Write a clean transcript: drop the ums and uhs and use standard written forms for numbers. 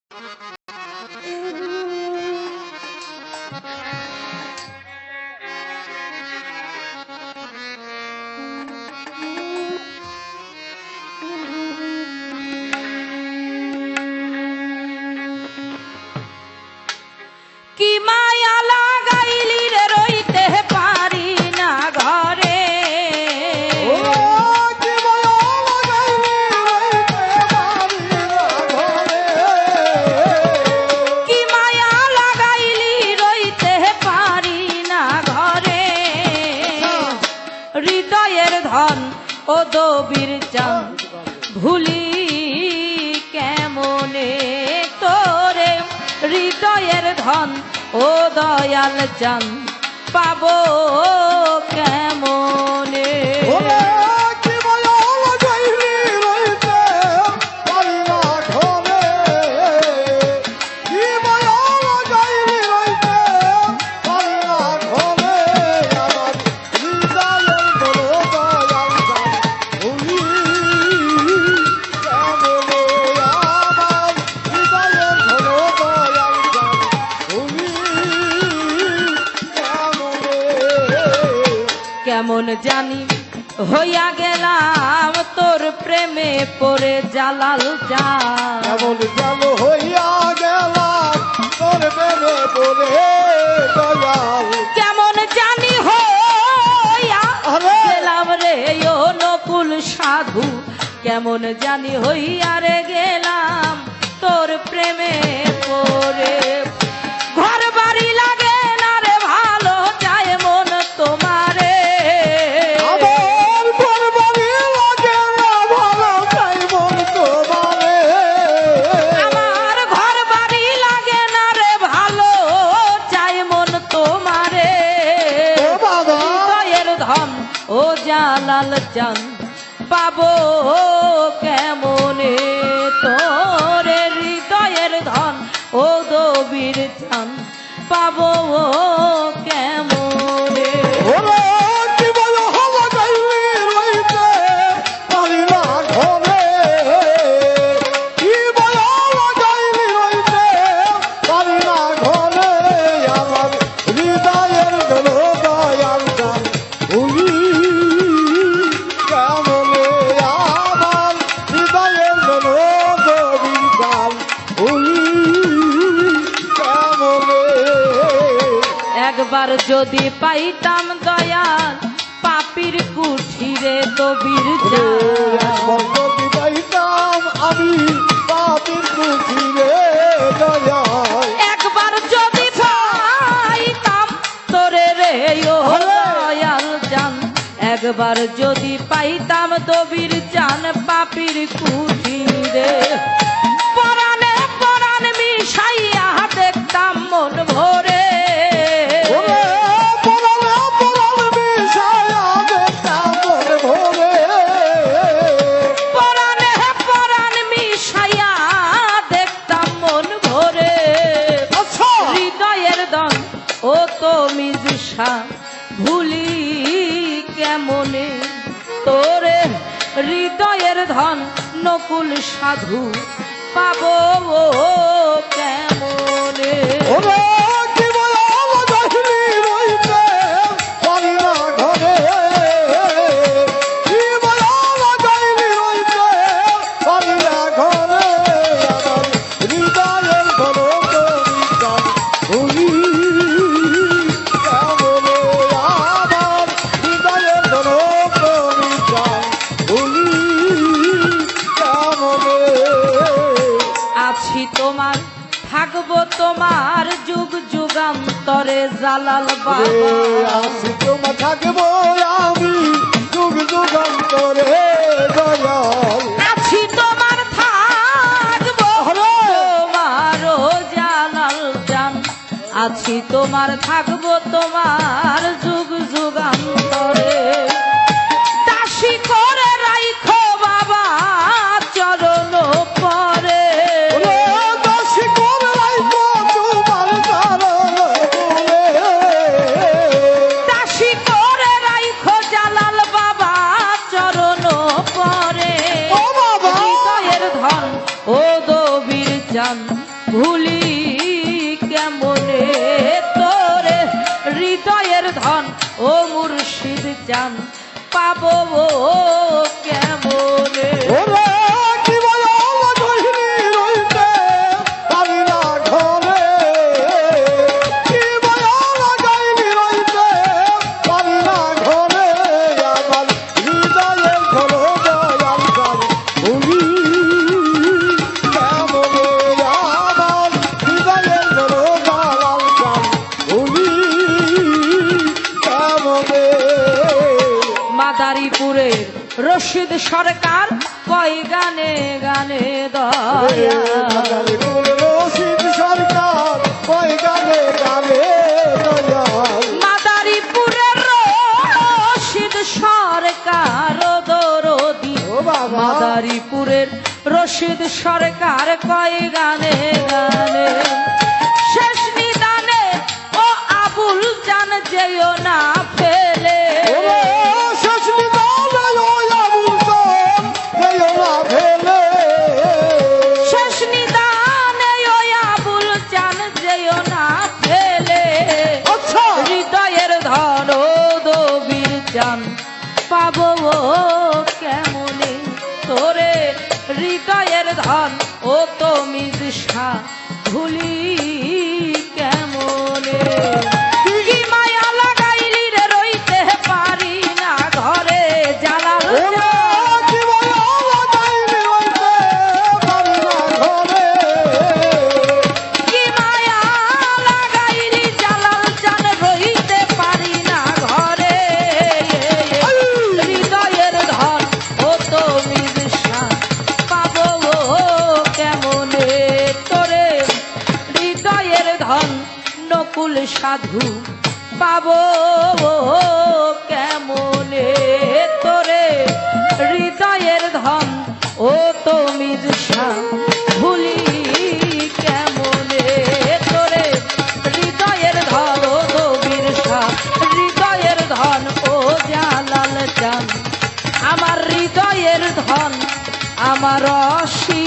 কি মায়া লাগাইলি রে রইতে পারি না ঘরে, কি মায়া লাগাইলি রইতে পারি না ঘরে, কি মায়া লাগাইলি রইতে পারি না ঘরে, হৃদয়ের ধন ও দবির চান ভুলি কেমনে তোরে, হৃদয়ের ধন ও দয়াল চান পাবো কেমনে। কি মায়া লাগাইলি রইতে পারি না ঘরে, কি মায়া লাগাইলি রইতে পারি না ঘরে, আমার হৃদয়ের ধন দয়াল চান ভুলি কেমনে, আমার হৃদয়ের ধন দয়াল চান ভুলি কেমন জানি হইয়া গেলাম তোর প্রেমে পড়ে জালাল যা, এমন যেন হইয়া গেলাম তোর প্রেমে পড়ে দয়াল, কেমন জানি হইয়া গেলাম রে ও নকুল সাধু, কেমন জানি হইয়া রে গেলাম তোর প্রেমে পড়ে, ঘর বাড়ি লাগে না রে ভালো চায় মন তোমারে, আমার ঘর বাড়ি লাগে না ভালো চাই মন তোমারে, আমার ঘর বাড়ি লাগে না রে ভালো চায় মন তোমারে, ও বাবা হৃদয়ের ধন ও জালাল চান পাবো কেমনে তোরে, হৃদয়ের ধন ও দবির চান পাবো কেমনে। ওরে কি বলো লাগাইলি রইতে পারি না ঘরে, কি বলো লাগাইলি রইতে পারি না ঘরে, আমার হৃদয়ের ধন দয়াল চান ভুলি কেমনে, আমার হৃদয়ের ধন দবির চান ভুলি কেমনে। একবার যদি পাইতাম দয়াল পাপির কুঠিরে দবির চান, যদি পাইতাম আমি পাপির কুঠিরে দয়াল, একবার যদি পাইতাম তোরে রে ও দয়াল জান, একবার যদি পাইতাম দবির চান পাপির কুঠিরে, পরাণে পরাণ মিশাইয়া দেখতাম মন ভরে, ওরে পরাণে পরাণ মিশাইয়া দেখতাম মন ভরে, পরাণে পরাণ মিশাইয়া দেখতাম মন ভরে, আচ্ছা হৃদয়ের দন ও তো মিজুষা ভুলি কেমনে তোরে, হৃদয়ের ধন নকুল সাধু পাবো কেমনে। ওরে কি বলো লাগাইলি রইতে পারি না ঘরে, কি বলো লাগাইলি রইতে পারি না ঘরে, আমার হৃদয়ের ধন দবির চান ভুলি কেমনে, আমার হৃদয়ের ধন দবির চান ভুলি কেমনে। আছি তোমার থাকবো তোমার যুগ যুগান্তরে জালাল বাবা, আছি তোমার থাকবো আমি যুগ যুগান্তরে দয়াল, আছি তোমার থাকবো তোমার ও জালাল জান, আছি তোমার থাকবো তোমার যুগ যুগান্তরে, দাসী করে রাইখো বাবা চরণ পরে, ওরে দাসী করে রাইখো তোমার চরণ বলে, দাসী করে রাইখো জালাল বাবা চরণ পরে, ও বাবা হৃদয়ের ধন ও দবির চান ভুলি কেমনে তোরে হৃদয়ের ধন ও মুর্শিদ জান পাবো কেমনে ওরে কি বয়াল কহিনি রইতে পারি না ঘরে কি বয়াল গাইনি রইতে পারি না ঘরে আমার হৃদয়ের ঘরে দয়াল গান ভুলি কেমনে আমার হৃদয়ের ঘরে দয়াল গান ভুলি কেমনে মাদারীপুরের রশিদ সরকার কয় গানে গানে দয়া রশিদ সরকার কয় গানে গানে দয়াল মাদারীপুরের রশিদ সরকার দরদি ও বাবা মাদারীপুরের রশিদ সরকার কয় গানে গানে শেষ নিদানে ও আবুল জান যেও না ফেলে ওরে শেষ নিদানে ও আবুল জান যেও না ফেলে শেষ নিদানে ও আবুল জান যেও না ফেলে আচ্ছা হৃদয়ের ধন ও দবির জান পাবো কেমনে তোরে হৃদয়ের ধন ও তুমি দিশা ভুলি কেমনে কি মায়া লাগাইলি রে রইতে পারি না ঘরে জালাল ওরে কি বয়াল গাইনি রইতে পারি না ঘরে কি মায়া লাগাইলি জালাল জান রইতে পারি না ঘরে হৃদয়ের ধন ও তুমি দিশা পাবো কেমনে তোরে হৃদয়ের ধন নকুল সাধু পাবো কেমনে তোরে হৃদয়ের ধন ও তুমি দিশা ভুলি কেমনে তোরে হৃদয়ের ধন ও দবির শাহ হৃদয়ের ধন ও জালাল জান আমার হৃদয়ের ধন আমার অসি